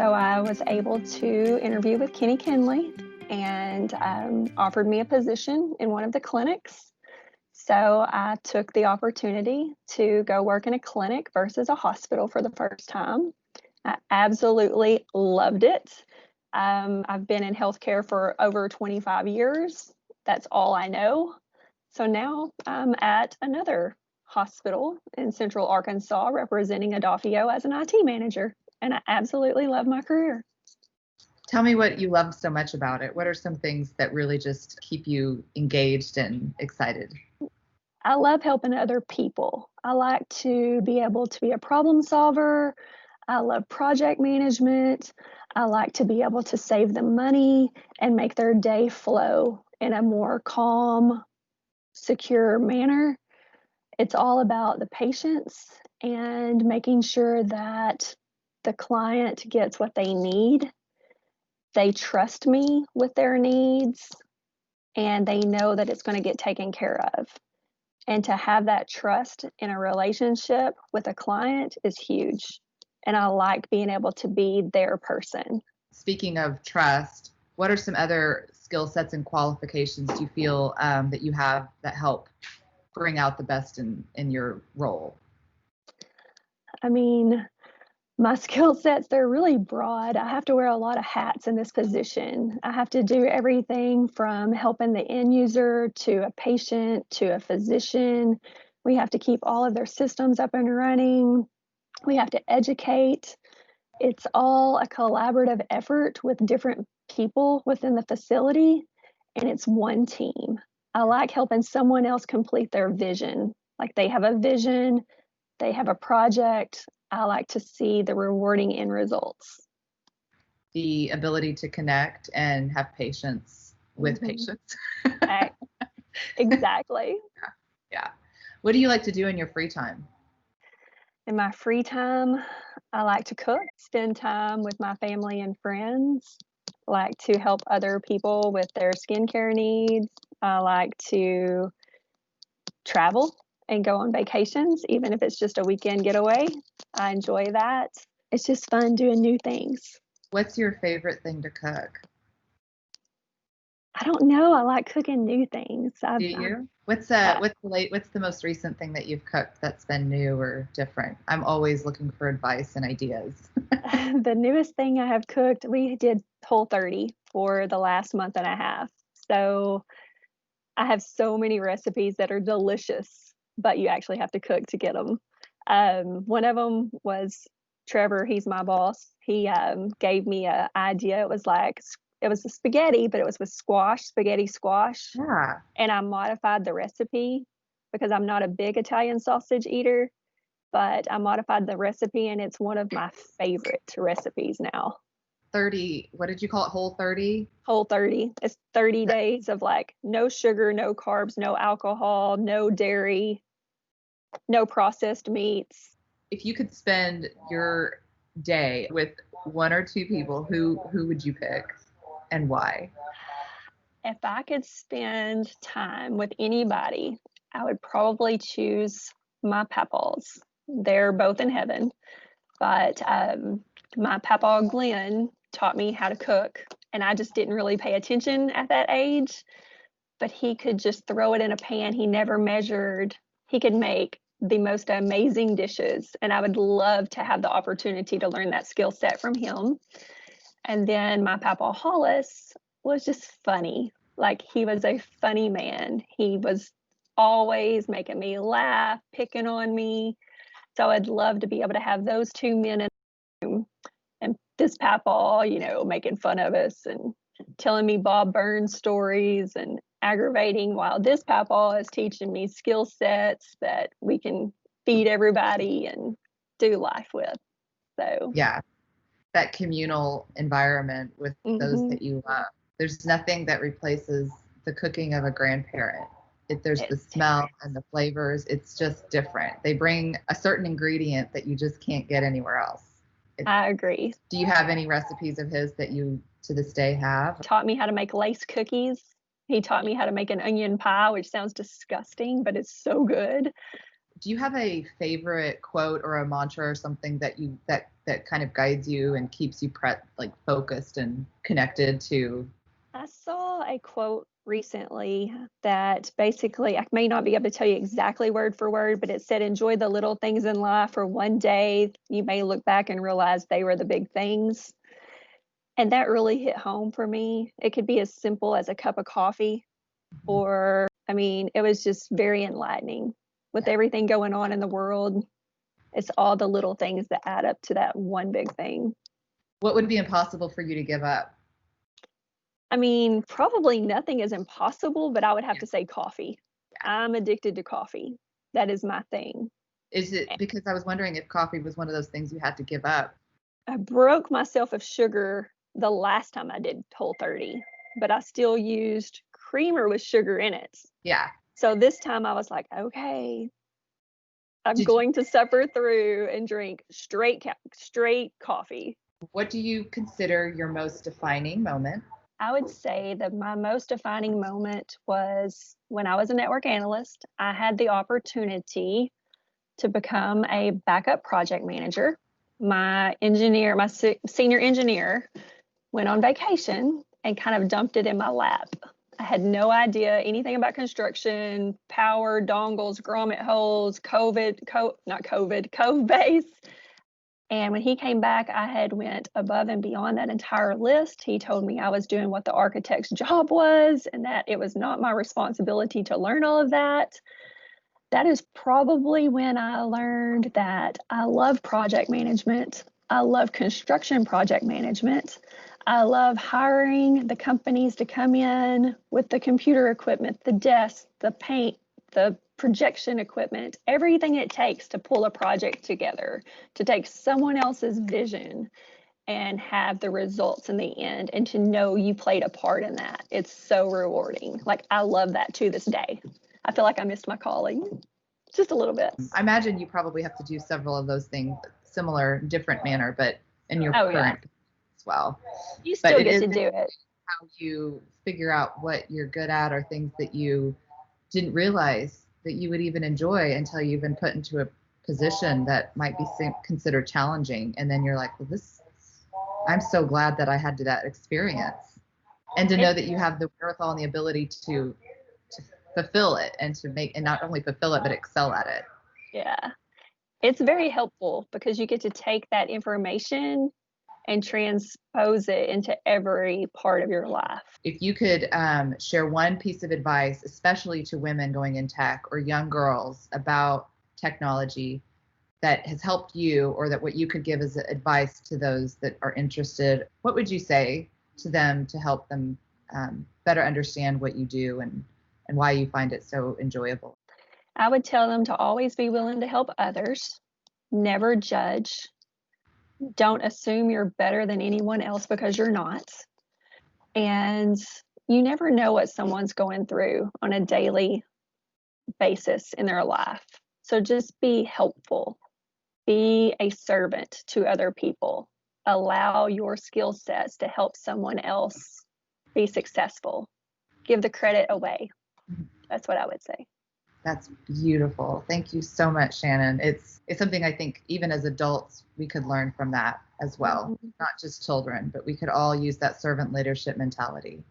So I was able to interview with Kenny Kinley and offered me a position in one of the clinics. So I took the opportunity to go work in a clinic versus a hospital for the first time. I absolutely loved it. I've been in healthcare for over 25 years. That's all I know. So now I'm at another hospital in Central Arkansas representing Edafio as an IT manager, and I absolutely love my career. Tell me what you love so much about it. What are some things that really just keep you engaged and excited? I love helping other people. I like to be able to be a problem solver. I love project management. I like to be able to save them money and make their day flow in a more calm, secure manner. It's all about the patients and making sure that the client gets what they need. They trust me with their needs and they know that it's going to get taken care of. And to have that trust in a relationship with a client is huge. And I like being able to be their person. Speaking of trust, what are some other skill sets and qualifications you feel that you have that help bring out the best in your role? I mean, my skill sets, they're really broad. I have to wear a lot of hats in this position. I have to do everything from helping the end user to a patient to a physician. We have to keep all of their systems up and running. We have to educate. It's all a collaborative effort with different people within the facility, and it's one team. I like helping someone else complete their vision. Like they have a vision, they have a project. I like to see the rewarding end results. The ability to connect and have patience with patients. Exactly. Yeah. What do you like to do in your free time? In my free time, I like to cook, spend time with my family and friends. I like to help other people with their skincare needs. I like to travel and go on vacations, even if it's just a weekend getaway. I enjoy that. It's just fun doing new things. What's your favorite thing to cook? I don't know. I like cooking new things. Do you? What's the most recent thing that you've cooked that's been new or different? I'm always looking for advice and ideas. The newest thing I have cooked, we did Whole30 for the last month and a half. So I have so many recipes that are delicious, but you actually have to cook to get them. One of them was Trevor. He's my boss. He gave me an idea. It was a spaghetti, but it was with spaghetti squash. Yeah. And I modified the recipe because I'm not a big Italian sausage eater, but I modified the recipe and it's one of my favorite recipes now. 30, what did you call it? Whole30? Whole30. It's 30 days of like no sugar, no carbs, no alcohol, no dairy, no processed meats. If you could spend your day with one or two people, who would you pick and why? If I could spend time with anybody, I would probably choose my papaws. They're both in heaven, but my papa Glenn taught me how to cook, and I just didn't really pay attention at that age. But he could just throw it in a pan. He never measured. He could make the most amazing dishes, and I would love to have the opportunity to learn that skill set from him. And then my papa Hollis was just funny. Like he was a funny man. He was always making me laugh, picking on me. So I'd love to be able to have those two men in the room and this papa, making fun of us and telling me Bob Burns stories and aggravating while this papa is teaching me skill sets that we can feed everybody and do life with. So yeah, that communal environment with those that you love. There's nothing that replaces the cooking of a grandparent. There's the smell and the flavors. It's just different. They bring a certain ingredient that you just can't get anywhere else. I agree. Do you have any recipes of his that you to this day have? He taught me how to make lace cookies. He taught me how to make an onion pie, which sounds disgusting, but it's so good. Do you have a favorite quote or a mantra or something that that kind of guides you and keeps you focused and connected to? I saw a quote recently that basically, I may not be able to tell you exactly word for word, but it said, enjoy the little things in life, for one day you may look back and realize they were the big things. And that really hit home for me. It could be as simple as a cup of coffee, or, I mean, it was just very enlightening with everything going on in the world. It's all the little things that add up to that one big thing. What would be impossible for you to give up? I mean, probably nothing is impossible, but I would have to say coffee. I'm addicted to coffee. That is my thing. Is it because I was wondering if coffee was one of those things you had to give up? I broke myself of sugar the last time I did Whole30, but I still used creamer with sugar in it. Yeah. So this time I was like, okay, I'm going to suffer through and drink straight coffee. What do you consider your most defining moment? I would say that my most defining moment was when I was a network analyst. I had the opportunity to become a backup project manager. My senior engineer, went on vacation and kind of dumped it in my lap. I had no idea anything about construction, power, dongles, grommet holes, cove base. And when he came back, I had went above and beyond that entire list. He told me I was doing what the architect's job was and that it was not my responsibility to learn all of that. That is probably when I learned that I love project management. I love construction project management. I love hiring the companies to come in with the computer equipment, the desk, the paint, the projection equipment, everything it takes to pull a project together, to take someone else's vision and have the results in the end, and to know you played a part in that. It's so rewarding. Like, I love that to this day. I feel like I missed my calling just a little bit. I imagine you probably have to do several of those things, similar, different manner, but in your current as well. You still get to do it. How you figure out what you're good at or things that you didn't realize that you would even enjoy until you've been put into a position that might be considered challenging. And then you're like, well, I'm so glad that I had that experience. And to know that you have the wherewithal and the ability to fulfill it and and not only fulfill it, but excel at it. Yeah. It's very helpful because you get to take that information and transpose it into every part of your life. If you could share one piece of advice, especially to women going in tech or young girls about technology that has helped you, or that what you could give as advice to those that are interested, what would you say to them to help them better understand what you do and why you find it so enjoyable? I would tell them to always be willing to help others, never judge. Don't assume you're better than anyone else because you're not. And you never know what someone's going through on a daily basis in their life. So just be helpful. Be a servant to other people. Allow your skill sets to help someone else be successful. Give the credit away. That's what I would say. That's beautiful. Thank you so much, Shannon. It's something I think even as adults we could learn from that as well. Not just children, but we could all use that servant leadership mentality.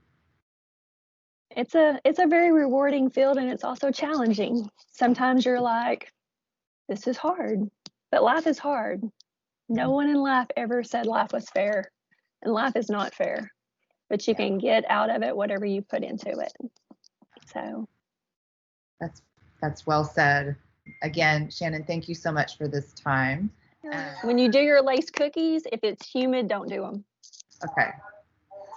It's a very rewarding field, and it's also challenging. Sometimes you're like, this is hard, but life is hard. No one in life ever said life was fair, and life is not fair, but you can get out of it whatever you put into it. So that's well said. Again, Shannon, thank you so much for this time. When you do your lace cookies, if it's humid, don't do them. Okay.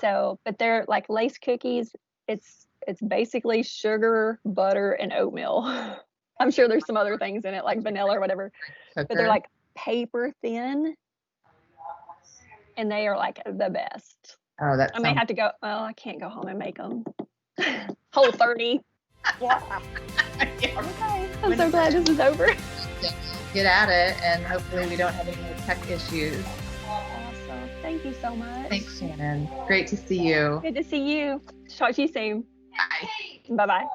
So, but they're like lace cookies. It's basically sugar, butter, and oatmeal. I'm sure there's some other things in it, like vanilla or whatever, but they're like paper thin, and they are like the best. Oh, I may have to go. Well, I can't go home and make them. Whole30. Yeah. Okay. I'm so glad this is over. Get at it, and hopefully we don't have any more tech issues. Awesome. Thank you so much. Thanks, Shannon. Great to see you. Good to see you. Talk to you soon. Bye. Bye-bye.